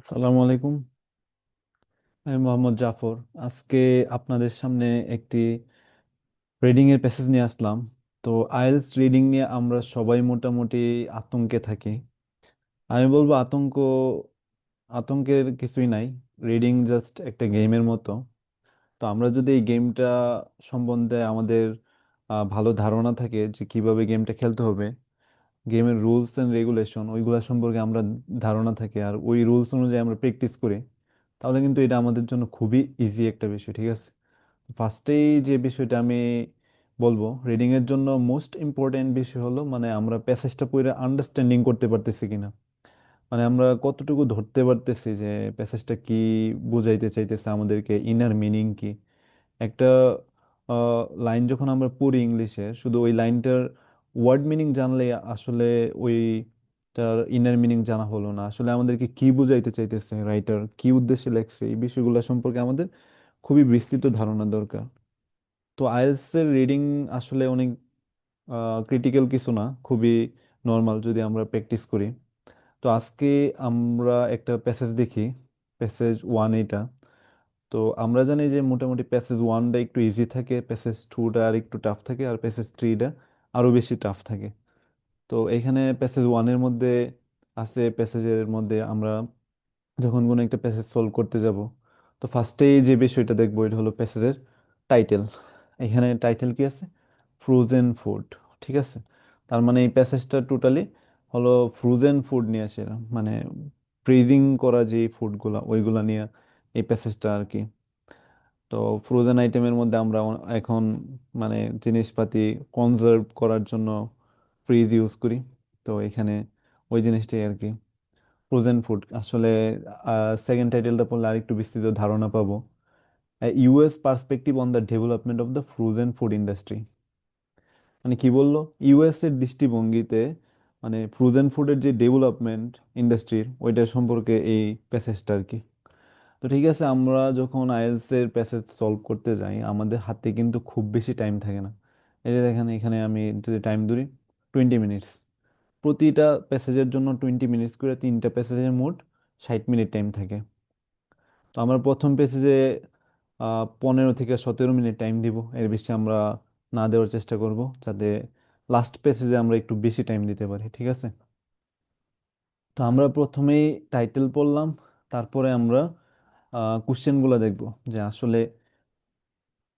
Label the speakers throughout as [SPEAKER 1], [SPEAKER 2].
[SPEAKER 1] সালামু আলাইকুম। আমি মোহাম্মদ জাফর। আজকে আপনাদের সামনে একটি রিডিং এর প্যাসেজ নিয়ে আসলাম। তো আইএলটিএস রিডিং নিয়ে আমরা সবাই মোটামুটি আতঙ্কে থাকি। আমি বলবো আতঙ্কের কিছুই নাই। রিডিং জাস্ট একটা গেমের মতো। তো আমরা যদি এই গেমটা সম্বন্ধে আমাদের ভালো ধারণা থাকে যে কিভাবে গেমটা খেলতে হবে, গেমের রুলস এন্ড রেগুলেশন ওইগুলা সম্পর্কে আমরা ধারণা থাকে, আর ওই রুলস অনুযায়ী আমরা প্র্যাকটিস করি, তাহলে কিন্তু এটা আমাদের জন্য খুবই ইজি একটা বিষয়। ঠিক আছে, ফার্স্টেই যে বিষয়টা আমি বলবো, রিডিং এর জন্য মোস্ট ইম্পর্টেন্ট বিষয় হলো মানে আমরা প্যাসেজটা পড়ে আন্ডারস্ট্যান্ডিং করতে পারতেছি কিনা, মানে আমরা কতটুকু ধরতে পারতেছি যে প্যাসেজটা কি বুঝাইতে চাইতেছে, আমাদেরকে ইনার মিনিং কি। একটা লাইন যখন আমরা পড়ি ইংলিশে, শুধু ওই লাইনটার ওয়ার্ড মিনিং জানলে আসলে ওইটার ইনার মিনিং জানা হলো না। আসলে আমাদেরকে কি বুঝাইতে চাইতেছে রাইটার, কি উদ্দেশ্যে লেখছে, এই বিষয়গুলো সম্পর্কে আমাদের খুবই বিস্তৃত ধারণা দরকার। তো আইএলটিএস এর রিডিং আসলে অনেক ক্রিটিক্যাল কিছু না, খুবই নর্মাল যদি আমরা প্র্যাকটিস করি। তো আজকে আমরা একটা প্যাসেজ দেখি, প্যাসেজ ওয়ান এটা। তো আমরা জানি যে মোটামুটি প্যাসেজ ওয়ানটা একটু ইজি থাকে, প্যাসেজ টুটা আর একটু টাফ থাকে, আর প্যাসেজ থ্রিটা আরো বেশি টাফ থাকে। তো এখানে প্যাসেজ ওয়ানের মধ্যে আছে, প্যাসেজের মধ্যে আমরা যখন কোনো একটা প্যাসেজ সলভ করতে যাব, তো ফার্স্টেই যে বিষয়টা দেখবো এটা হলো প্যাসেজের টাইটেল। এখানে টাইটেল কি আছে? Frozen food. ঠিক আছে, তার মানে এই প্যাসেজটা টোটালি হলো ফ্রোজেন ফুড নিয়ে আসে, মানে ফ্রিজিং করা যে ফুডগুলা ওইগুলা নিয়ে এই প্যাসেজটা আর কি। তো ফ্রোজেন আইটেমের মধ্যে আমরা এখন মানে জিনিসপাতি কনজার্ভ করার জন্য ফ্রিজ ইউজ করি। তো এখানে ওই জিনিসটাই আর কি, ফ্রোজেন ফুড আসলে। সেকেন্ড টাইটেলটা পড়লে আরেকটু বিস্তৃত ধারণা পাবো, US perspective on the development of the frozen food industry. মানে কি বললো, ইউএস এর দৃষ্টিভঙ্গিতে মানে ফ্রোজেন ফুডের যে ডেভেলপমেন্ট ইন্ডাস্ট্রির ওইটা সম্পর্কে এই প্যাসেজটা আর কি। তো ঠিক আছে, আমরা যখন আইএলটিএস এর প্যাসেজ সলভ করতে যাই আমাদের হাতে কিন্তু খুব বেশি টাইম থাকে না। এই যে দেখেন, এখানে আমি যদি টাইম ধরি 20 মিনিটস, প্রতিটা প্যাসেজের জন্য 20 মিনিটস করে, তিনটা প্যাসেজের মোট 60 মিনিট টাইম থাকে। তো আমরা প্রথম প্যাসেজে 15 থেকে 17 মিনিট টাইম দিব, এর বেশি আমরা না দেওয়ার চেষ্টা করব, যাতে লাস্ট প্যাসেজে আমরা একটু বেশি টাইম দিতে পারি। ঠিক আছে, তো আমরা প্রথমেই টাইটেল পড়লাম, তারপরে আমরা কোশ্চেনগুলো দেখব যে আসলে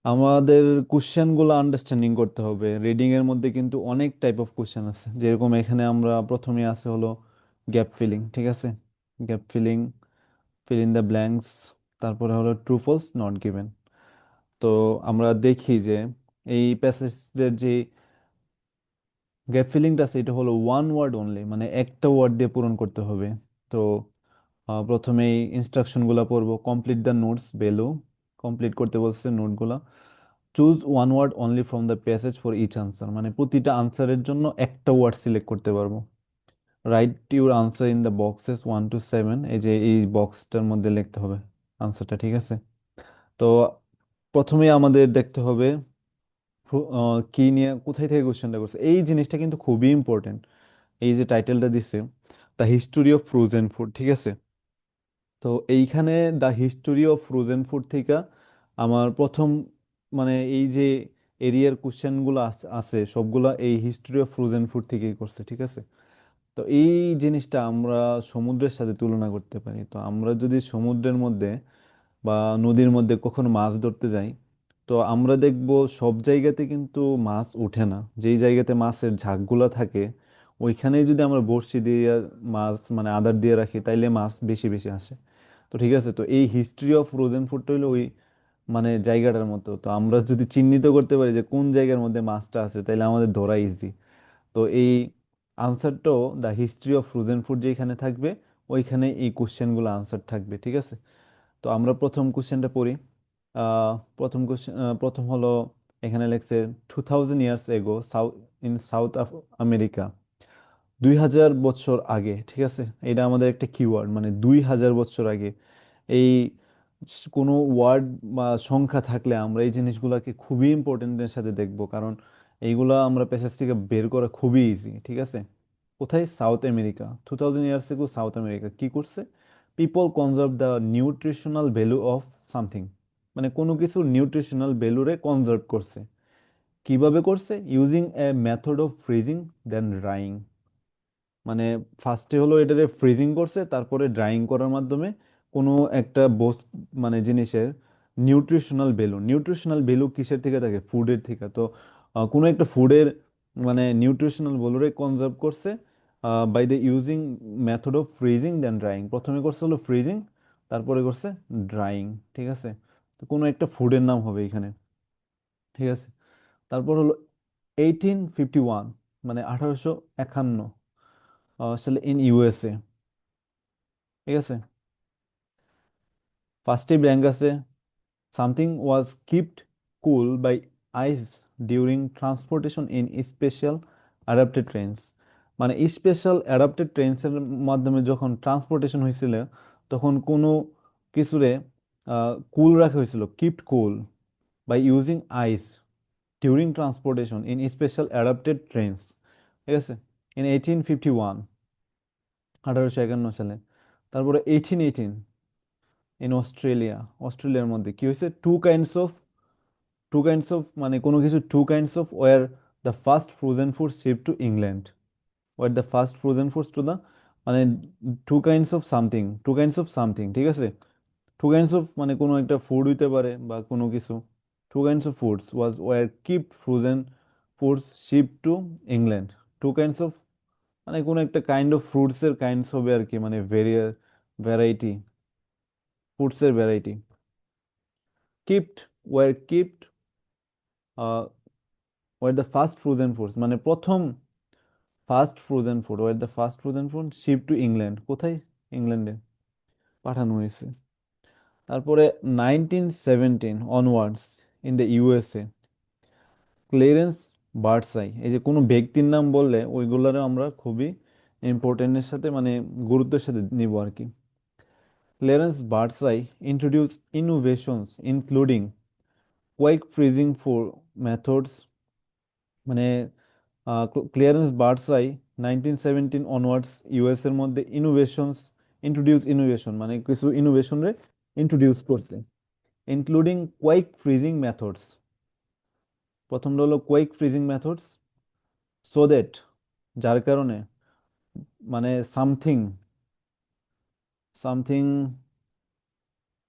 [SPEAKER 1] আমাদের কোশ্চেনগুলো আন্ডারস্ট্যান্ডিং করতে হবে। রিডিং এর মধ্যে কিন্তু অনেক টাইপ অফ কোশ্চেন আছে, যেরকম এখানে আমরা প্রথমে আছে হলো গ্যাপ ফিলিং। ঠিক আছে, gap filling, fill in the blanks, তারপরে হলো ট্রু ফলস নট গিভেন। তো আমরা দেখি যে এই প্যাসেজের যে গ্যাপ ফিলিংটা আছে এটা হলো ওয়ান ওয়ার্ড অনলি, মানে একটা ওয়ার্ড দিয়ে পূরণ করতে হবে। তো প্রথমেই ইনস্ট্রাকশনগুলো পড়বো, complete the notes below, complete করতে বলছে নোটগুলা। Choose one word only from the passage for each answer, মানে প্রতিটা আনসারের জন্য একটা ওয়ার্ড সিলেক্ট করতে পারবো। Write your answer in the boxes 1 to 7, এই যে এই বক্সটার মধ্যে লিখতে হবে আনসারটা। ঠিক আছে, তো প্রথমেই আমাদের দেখতে হবে কি নিয়ে, কোথায় থেকে কোশ্চেনটা করছে, এই জিনিসটা কিন্তু খুবই ইম্পর্টেন্ট। এই যে টাইটেলটা দিছে, the history of frozen food. ঠিক আছে, তো এইখানে the history of frozen food থেকে আমার প্রথম মানে এই যে এরিয়ার কোশ্চেনগুলো আছে সবগুলা এই হিস্টোরি অফ ফ্রোজেন ফুড থেকেই করছে। ঠিক আছে, তো এই জিনিসটা আমরা সমুদ্রের সাথে তুলনা করতে পারি। তো আমরা যদি সমুদ্রের মধ্যে বা নদীর মধ্যে কখনো মাছ ধরতে যাই, তো আমরা দেখব সব জায়গাতে কিন্তু মাছ ওঠে না। যেই জায়গাতে মাছের ঝাঁকগুলা থাকে ওইখানেই যদি আমরা বড়শি দিয়ে মাছ মানে আদার দিয়ে রাখি, তাইলে মাছ বেশি বেশি আসে। তো ঠিক আছে, তো এই হিস্ট্রি অফ ফ্রোজেন ফুডটা হলো ওই মানে জায়গাটার মতো। তো আমরা যদি চিহ্নিত করতে পারি যে কোন জায়গার মধ্যে মাছটা আছে, তাইলে আমাদের ধরা ইজি। তো এই আনসারটাও the history of frozen food যেখানে থাকবে ওইখানে এই কোশ্চেনগুলো আনসার থাকবে। ঠিক আছে, তো আমরা প্রথম কোশ্চেনটা পড়ি। প্রথম কোশ্চেন, প্রথম হলো এখানে লেখছে 2000 years ago south in south America, 2000 বছর আগে। ঠিক আছে, এটা আমাদের একটা কিওয়ার্ড, মানে 2000 বছর আগে। এই কোনো ওয়ার্ড বা সংখ্যা থাকলে আমরা এই জিনিসগুলোকে খুবই ইম্পর্টেন্টের সাথে দেখব, কারণ এইগুলা আমরা প্যাসেজ থেকে বের করা খুবই ইজি। ঠিক আছে, কোথায়? South America, 2000 years ago South America কি করছে? People conserve the nutritional value of something, মানে কোনো কিছুর নিউট্রিশনাল ভ্যালুরে কনজার্ভ করছে। কিভাবে করছে? Using a method of freezing then drying. মানে ফার্স্টে হলো এটারে ফ্রিজিং করছে, তারপরে ড্রাইং করার মাধ্যমে কোনো একটা মানে জিনিসের নিউট্রিশনাল ভ্যালু কিসের থেকে থাকে? ফুডের থেকে। তো কোনো একটা ফুডের মানে নিউট্রিশনাল ভ্যালুরে কনজার্ভ করছে by the using method of freezing then drying. প্রথমে করছে হলো ফ্রিজিং, তারপরে করছে ড্রাইং। ঠিক আছে, তো কোনো একটা ফুডের নাম হবে এখানে। ঠিক আছে, তারপর হলো 1851, মানে 1851 আসলে ইন ইউএসএ। ঠিক আছে, ফার্স্টে ব্যাংক আছে, something was kept cool by ice during transportation in special adapted trains. মানে স্পেশাল অ্যাডাপ্টেড ট্রেনসের মাধ্যমে যখন ট্রান্সপোর্টেশন হয়েছিল, তখন কোনো কিছুরে কুল রাখা হয়েছিল, kept cool by using ice during transportation in special adapted trains. ঠিক আছে, ইন 1851, 1851 সালে। তারপরে 1818 ইন অস্ট্রেলিয়ার মধ্যে কি হয়েছে? টু কাইন্ডস অফ মানে কোনো কিছু two kinds of were the first frozen food ship to England. Were the first frozen foods to the, মানে টু কাইন্ডস অফ সামথিং। ঠিক আছে, টু কাইন্ডস অফ মানে কোনো একটা ফুড হইতে পারে বা কোনো কিছু। Two kinds of foods was were kept frozen foods ship to England. Two kinds of মানে কোনো একটা কাইন্ড অফ ফ্রুটসের কাইন্ডস হবে আর কি, মানে ভ্যারাইটি, ফ্রুটসের variety. Kippered were the first frozen foods, মানে প্রথম first frozen food, were the first frozen food ship to England. কোথায়? ইংল্যান্ডে পাঠানো হয়েছে। তারপরে 1917 onwards in the USA, Clarence Birdseye. এই যে কোনো ব্যক্তির নাম বললে ওইগুলোরও আমরা খুবই ইম্পর্টেন্টের সাথে মানে গুরুত্বের সাথে নিব আর কি। Clarence Birdseye introduce innovations including quick freezing for methods. মানে ক্লিয়ারেন্স বার্ডসাই 1917 অনওয়ার্ডস ইউএস এর মধ্যে ইনোভেশন মানে কিছু ইনোভেশন রে ইন্ট্রোডিউস করতে, ইনক্লুডিং কোয়াইক ফ্রিজিং মেথডস। প্রথমটা হলো quick freezing methods, so that, যার কারণে, মানে something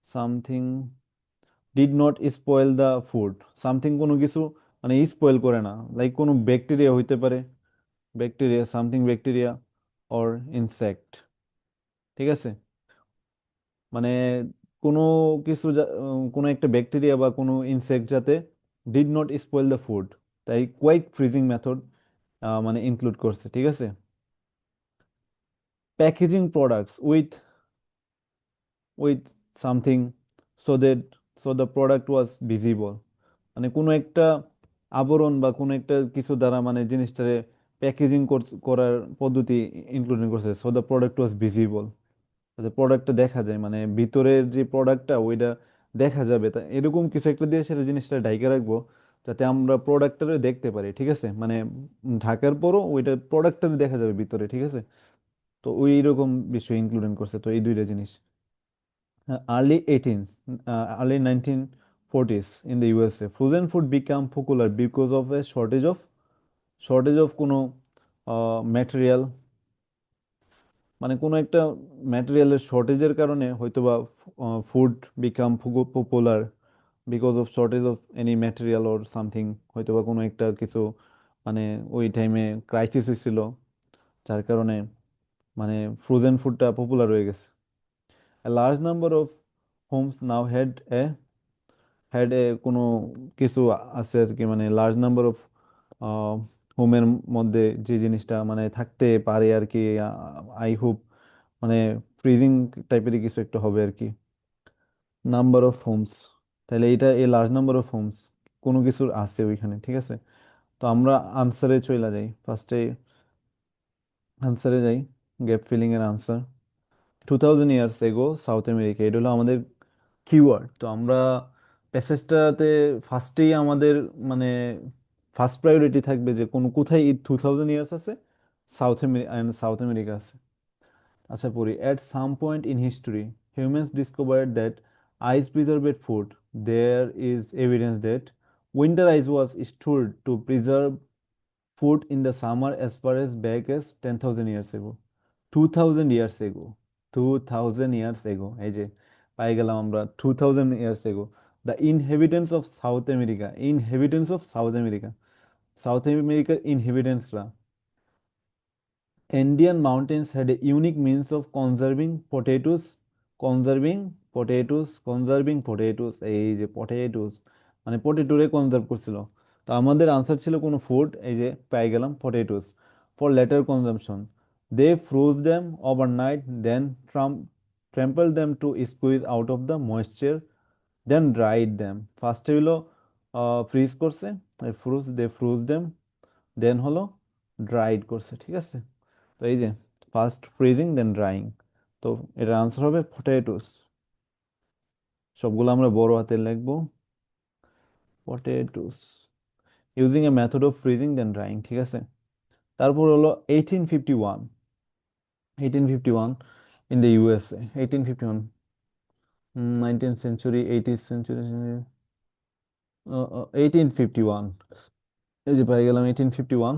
[SPEAKER 1] something did not spoil the food. Something কোনো কিছু মানে স্পয়েল করে না, লাইক কোনো ব্যাকটেরিয়া হইতে পারে, ব্যাকটেরিয়া অর ইনসেক্ট। ঠিক আছে, মানে কোনো কোনো একটা ব্যাকটেরিয়া বা কোনো ইনসেক্ট যাতে did not spoil the food, তাই কোয়াইক ফ্রিজিং মেথড মানে ইনক্লুড করছে। ঠিক আছে, packaging products with something so that so the product was visible. মানে কোনো একটা আবরণ বা কোনো একটা কিছু দ্বারা মানে জিনিসটারে প্যাকেজিং করার পদ্ধতি ইনক্লুডিং করছে, so the product was visible, যাতে প্রোডাক্টটা দেখা যায়, মানে ভিতরের যে প্রোডাক্টটা ওইটা দেখা যাবে, তা এরকম কিছু একটা দিয়ে সেটা জিনিসটা ঢাইকা রাখবো, যাতে আমরা প্রোডাক্টটা দেখতে পারি। ঠিক আছে, মানে ঢাকার পরও ওইটা প্রোডাক্টটা দেখা যাবে ভিতরে। ঠিক আছে, তো ওই রকম বিষয় ইনক্লুডেড করছে, তো এই দুইটা জিনিস। Early 1940s in the USA frozen food become popular because of A shortage of কোনো ম্যাটেরিয়াল, মানে কোনো একটা ম্যাটেরিয়ালের শর্টেজের কারণে হয়তোবা food become popular because of shortage of any material or something. হয়তোবা কোনো একটা কিছু মানে ওই টাইমে ক্রাইসিস হয়েছিল, যার কারণে মানে ফ্রোজেন ফুডটা পপুলার হয়ে গেছে। A large number of homes now had কোনো কিছু আছে আর কি, মানে লার্জ নাম্বার অফ হোমের মধ্যে যে জিনিসটা মানে থাকতে পারে আর কি। আই হোপ মানে ফ্রিজিং টাইপেরই কিছু একটা হবে আর কি। নাম্বার অফ হোমস, তাহলে এটা এই লার্জ নাম্বার অফ হোমস কোনো কিছুর আছে ওইখানে। ঠিক আছে, তো আমরা আনসারে চলে যাই, ফার্স্টে আনসারে যাই, গ্যাপ ফিলিং এর answer. 2000 years ago South America, এটা হলো আমাদের কিওয়ার্ড। তো আমরা প্যাসেজটাতে ফার্স্টেই আমাদের মানে ফার্স্ট প্রায়োরিটি থাকবে যে কোথায় এই 2000 ইয়ার্স আছে, সাউথ আমেরিকা আছে। আচ্ছা পড়ি, at some point in history humans discovered that ice preserved food. There is evidence that winter ice was stored to preserve food in the summer as far as back as 10,000 years ago. 2000 years ago, 2000 years ago, এই যে পাই গেলাম আমরা 2000 years ago. The inhabitants of South America, inhabitants of South America, South America inhabitants রা Indian mountains had a unique means of conserving potatoes, এই যে potatoes মানে পটেটোরে conserve করছিল। তো আমাদের আনসার ছিল কোনো ফুড, এই যে পেয়ে গেলাম potatoes for later consumption. They froze them overnight, then trampled them to squeeze out of the moisture, then dried them. ফার্স্টে হলো ফ্রিজ করছে, ফ্রোজ দেম, দেন হলো ড্রাইড করছে, ঠিক আছে। তো এই যে ফার্স্ট ফ্রিজিং দেন ড্রাইং, তো এটার আনসার হবে পটেটোস। সবগুলো আমরা বড় হাতে লিখবো, potatoes using a method of freezing then drying, ঠিক আছে। তারপর হলো 1851, 1851 in the USA, 1851, 19th century, 18th century, 1851, এই যে পেয়ে গেলাম 1851।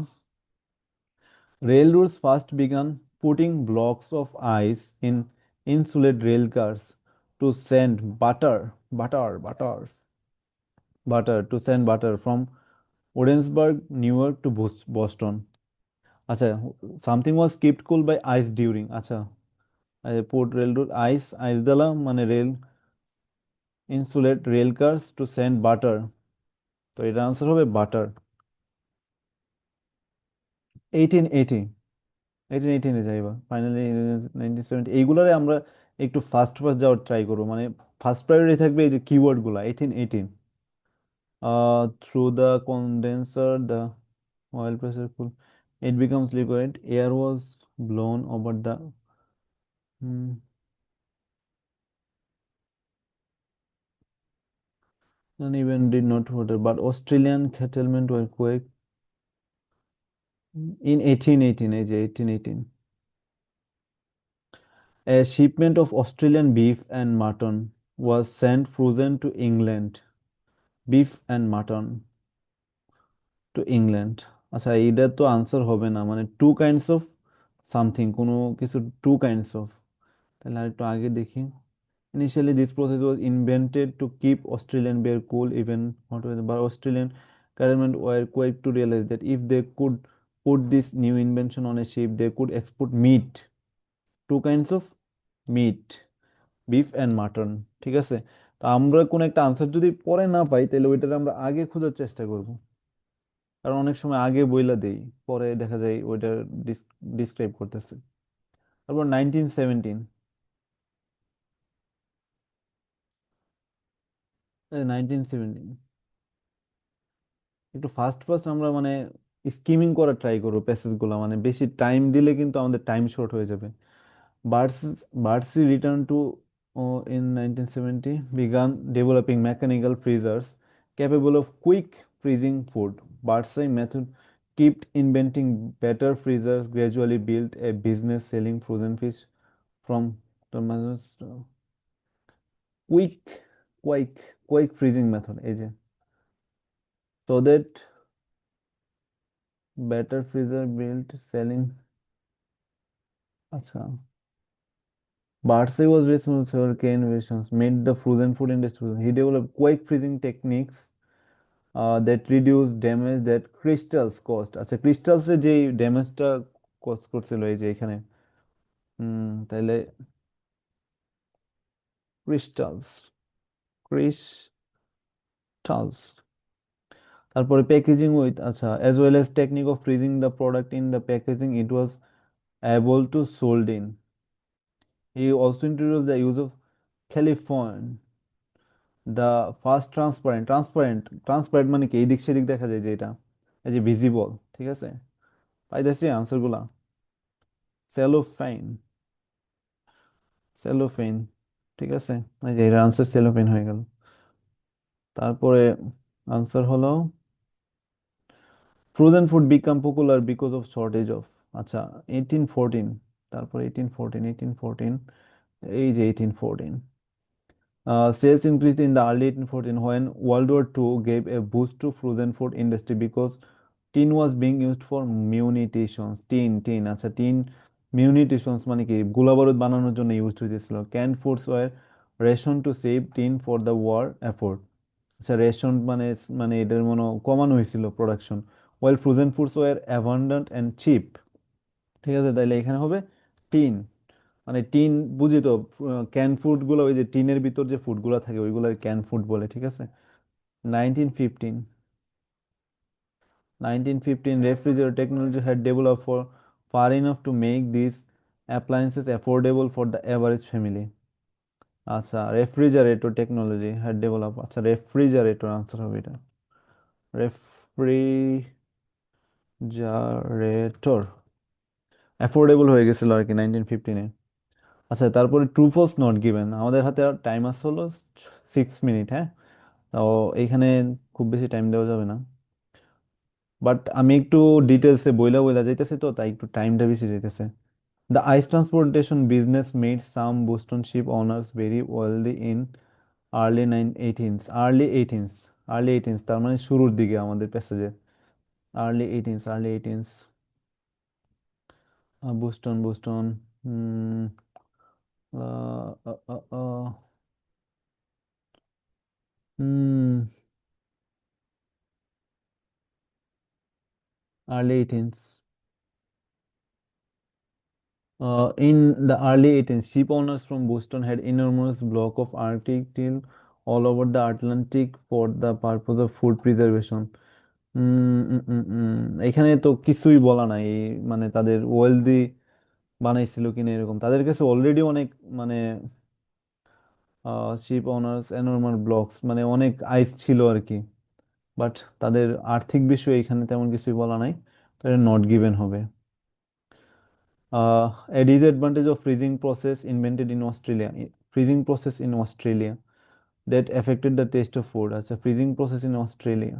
[SPEAKER 1] Railroads first began putting blocks of ice in insulated rail cars to send butter from Orangeburg, New York to Boston. আচ্ছা, something was kept cool by ice during, আচ্ছা, put railroad ice দিলাম মানে insulate rail cars to send butter, তো এটা answer হবে butter. 1880, 1818 যাইবা finally, 1970, এইগুলারে আমরা একটু ফাস্ট ফাস্ট যাওয়ার ট্রাই করবো, মানে ফার্স্ট প্রায়োরিটি থাকবে এই যে কিওয়ার্ড গুলা। 1818, through the condenser the oil pressure cool, it becomes liquid, air was blown over the hmm, and even did not water, but Australian cattlemen were quick in 1818, এই যে 1818, a shipment of Australian beef and mutton was sent frozen to England, beef and mutton to England. আচ্ছা এইটা তো answer হবে না, মানে two kinds of something, কোনো কিছু টু কাইন্ডস অফ, তাহলে আর একটু আগে দেখি। Initially, this process was invented to keep Australian bear cool even hot weather, but Australian government were quick to realize that if they could put this new invention on a ship, they could export meat, two kinds of meat, beef and mutton, ঠিক আছে। তো আমরা কোন একটা answer যদি পরে না পাই তাহলে ওইটার আমরা আগে খোঁজার চেষ্টা করব, কারণ অনেক সময় আগে বইলা দেই, পরে দেখা যায় ওইটা ডিসক্রাইব করতেছে। তারপর 1917, 1917 একটু ফাস্ট ফাস্ট আমরা মানে স্কিমিং করার ট্রাই করবো প্যাসেজ গুলো, মানে বেশি টাইম দিলে কিন্তু আমাদের টাইম শর্ট হয়ে যাবে। Birds Birdseye return to in 1970 began developing mechanical freezers capable of quick freezing food. Birdseye method kept inventing better freezers, gradually built a business selling frozen fish from Thomas quick quick quick freezing method, এই যে, so that better freezer built selling, আচ্ছা, Bardsey was responsible for several key innovations, made the frozen food industry. He developed quick freezing techniques that reduced damage that crystals caused. আচ্ছা ক্রিস্টালসে যে ড্যামেজটা cause করছিল এই যে এখানে, তাইলে ক্রিস্টালস, ক্রিস্টালস, তারপরে packaging with, আচ্ছা, as well as technique of freezing the product in the packaging it was able to sold in. He also introduced the use of Californ, the first transparent মানে কি, এই দিক সেদিক দেখা যায় যে এটা, এই যে ভিজিবল, ঠিক আছে। পাইতেছি আনসার গুলা, সেলোফেইন, সেলোফেইন, ঠিক আছে, এই যে এর আনসার সেলোফেইন হয়ে গেল। তারপরে আনসার হলো frozen food become popular because of shortage of, আচ্ছা 1814, তারপর 1814 এই যে 1814 sales increased in the early 1814 when World War II gave a boost to frozen food industry because tin was being used for munitions. tin আচ্ছা tin munitions মানে কি গোলাবারুদ বানানোর জন্য use হইতেছিল। canned foods were rationed to save tin for the war effort। আচ্ছা ration মানে মানে এটার মনে কমানো হয়েছিল production. while frozen foods were abundant and cheap। ঠিক আছে, তাইলে এখানে হবে টিন। মানে টিন বুঝি তো, ক্যান ফুড গুলো ওই যে টিনের ভিতর যে ফুড গুলো থাকে ওইগুলো ক্যান ফুড বলে, ঠিক আছে। 1915 1915 refrigerator technology had developed for far enough to make these appliances affordable for the average family। আচ্ছা রেফ্রিজারেটর টেকনোলজি হ্যাড ডেভেলপ, আচ্ছা রেফ্রিজারেটর আনসার হবে এটা। রেফ্রিজারেটর অ্যাফোর্ডেবল হয়ে গেছিল আর কি 1915-এ। আচ্ছা তারপরে ট্রু ফলস নট গিভেন, আমাদের হাতে টাইম আছে হলো 6 মিনিট, হ্যাঁ। তো এইখানে খুব বেশি টাইম দেওয়া যাবে না, বাট আমি একটু ডিটেলসে বইলা বইলা যাইতেছি তো তাই একটু টাইমটা বেশি যাইতেছে। The ice transportation business made some Boston ship owners very wealthy in early eighteens তার মানে শুরুর দিকে আমাদের প্যাসেজে। Early eighteens Boston early eighteens in the early 18th, ship owners from Boston had enormous block of Arctic till all over the Atlantic for the purpose of food preservation। এখানে তো কিছুই বলা নাই, মানে তাদের ওয়েলদি বানাইছিল কিনা এরকম, তাদের কাছে অলরেডি অনেক মানে শিপ ওনার্স এনর্মাল ব্লকস মানে অনেক আইস ছিল আর কি, বাট তাদের আর্থিক বিষয়ে এখানে তেমন কিছুই বলা নাই, তাদের নট গিভেন হবে। A disadvantage of freezing process invented in Australia. Freezing process in Australia that affected the taste of food. আচ্ছা freezing process in Australia.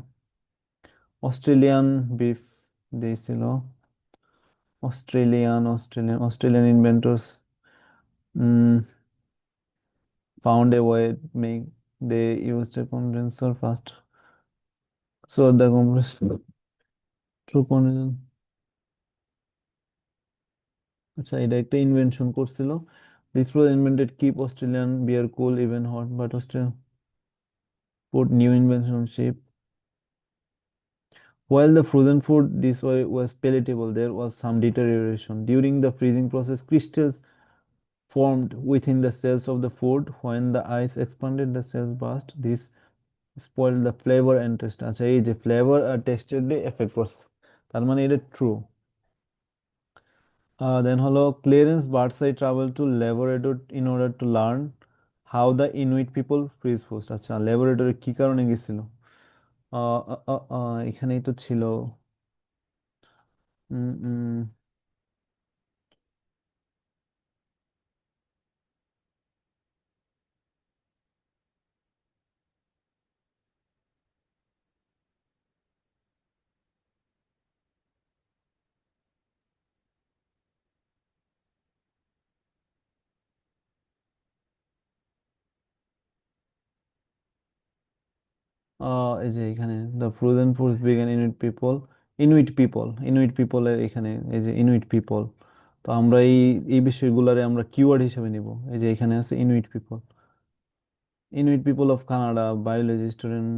[SPEAKER 1] Australian beef দিয়েছিল। Australian inventors mm, found a way to make, they used a condenser first. So the compressor through condenser। আচ্ছা এটা একটা invention করছিল। This was invented keep Australian beer cool even hot, but Australia put new invention on shape. While the frozen food this way was palatable, there was some deterioration. During the freezing process, crystals formed within the cells of the food. When the ice expanded, the cells burst. This spoiled the flavor and taste। আচ্ছা এই যে flavour আর texture দিয়ে effect করছে, তার মানে এটা true. Then হলো Clarence Birdseye travel to Labrador in order to learn how the Inuit people freeze food. আচ্ছা ল্যাবরেটরি কি কারণে গেছিল? এখানেই তো ছিল। উম, উম, এই যে এখানে the frozen foods began Inuit পিপলের এখানে এই যে ইনুইট পিপল। তো আমরা এই বিষয়গুলারে আমরা কিওয়ার্ড হিসেবে নিব। এই যে এখানে আছে Inuit people of Canada biology student.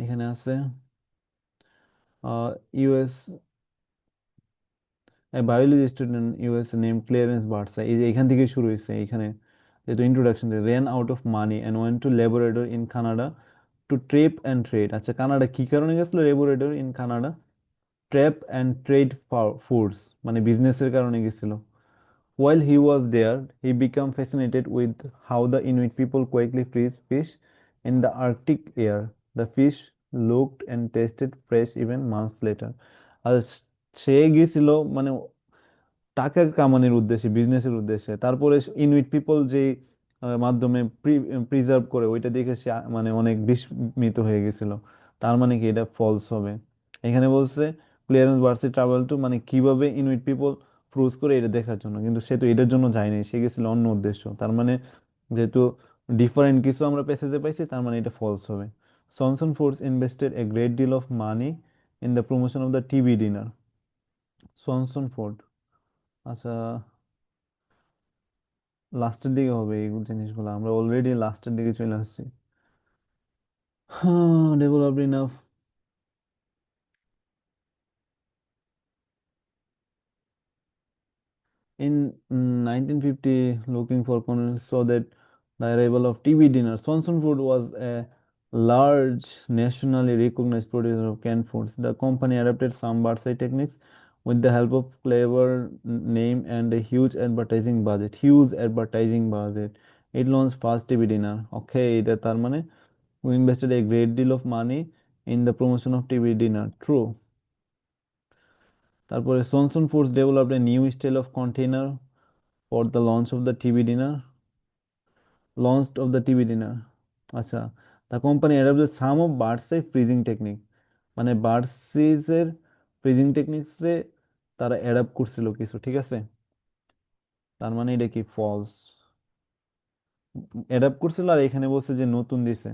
[SPEAKER 1] এখানে আছে US biology student US name Clarence birds. এই যে এখান থেকে শুরু হয়েছে, এখানে যেহেতু introduction ran out of money and went to Labrador in Canada to trap and trade. আচ্ছা কানাডা কি কারণে গেছিল? Labrador in Canada trap and trade foods মানে বিজনেসের কারণে গেছিল। While he was there, he became fascinated with how the Inuit people quickly freeze fish in the Arctic air. The fish looked and tasted fresh even months later। আর সে গেছিল মানে টাকা কামানোর উদ্দেশ্যে, বিজনেসের উদ্দেশ্যে। তারপরে ইনুইট পিপল যে মাধ্যমে প্রিজার্ভ করে ওইটা দেখে সে মানে অনেক বিস্মিত হয়ে গেছিল। তার মানে কি এটা ফলস হবে? এখানে বলছে ক্লিয়ারেন্স বার্সি ট্রাভেল টু, মানে কিভাবে ইনুইট পিপল ফ্রোজ করে এটা দেখার জন্য, কিন্তু সে তো এটার জন্য যায়নি, সে গেছিল অন্য উদ্দেশ্য। তার মানে যেহেতু ডিফারেন্ট কিছু আমরা প্যাসেজে পাইছি, তার মানে এটা ফলস হবে। Swanson Foods invested a great deal of money in the promotion of the TV dinner. Swanson Ford, আচ্ছা, লাস্টের দিকে হবে এই জিনিসগুলো, আমরা অলরেডি লাস্টের দিকে চলে আসছি। হ্যাঁ, developed enough. In 1950, looking for convenience, saw that the arrival of TV dinner. Swanson Food was a large nationally recognized producer of canned foods. The company adapted some Barsai techniques with the help of clever name and a huge advertising budget. Huge advertising budget. It launched fast TV dinner. Okay, এটা তার মানে we invested a great deal of money in the promotion of TV dinner. True. তারপরে Swanson Foods developed a new style of container for the launch of the TV dinner. Launched of the TV dinner. আচ্ছা, the company adopted some of Bart's freezing technique. মানে বার্সিসের freezing techniques রে তারা adapt করছিল কিছু, ঠিক আছে? তার মানে এটা কি ফলস? অ্যাডাপ্ট করছিল আর এখানে বলছে যে নতুন দিছে।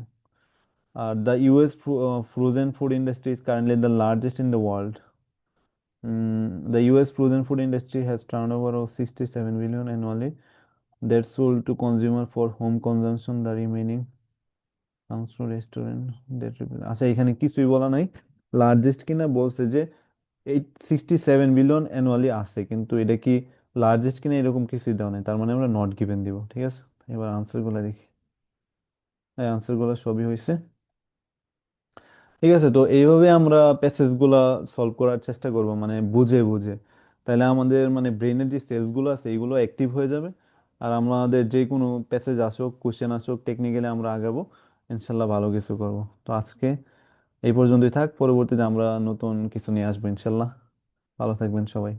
[SPEAKER 1] Are the US frozen food industry is currently the largest in the world. The US frozen food industry has turnover of 67 billion annually that sold to consumer for home consumption. The remaining comes to restaurant that আচ্ছা, এখানে কিছুই বলা নাই largest কিনা, বলছে যে 67 billion annually আছে, কিন্তু এটা কি লার্জেস্ট কিনা এরকম কিছুই দেওয়া নাই, তার মানে আমরা নট গিভেন দিব। ঠিক আছে, এবার আনসার গুলা দেখি। এই আনসার গুলা সবই হয়েছে। ঠিক আছে, তো এইভাবে আমরা প্যাসেজ গুলা সলভ করার চেষ্টা করব, মানে বুঝে বুঝে। তাহলে আমাদের মানে ব্রেনের যে সেলস গুলো আছে এইগুলো অ্যাক্টিভ হয়ে যাবে, আর আমাদের যে কোনো প্যাসেজ আসুক, কোশ্চেন আসুক, টেকনিক্যালি আমরা আগাবো, ইনশাল্লাহ ভালো কিছু করব। তো আজকে এই পর্যন্তই থাক, পরবর্তীতে আমরা নতুন কিছু নিয়ে আসবো ইনশাল্লাহ। ভালো থাকবেন সবাই।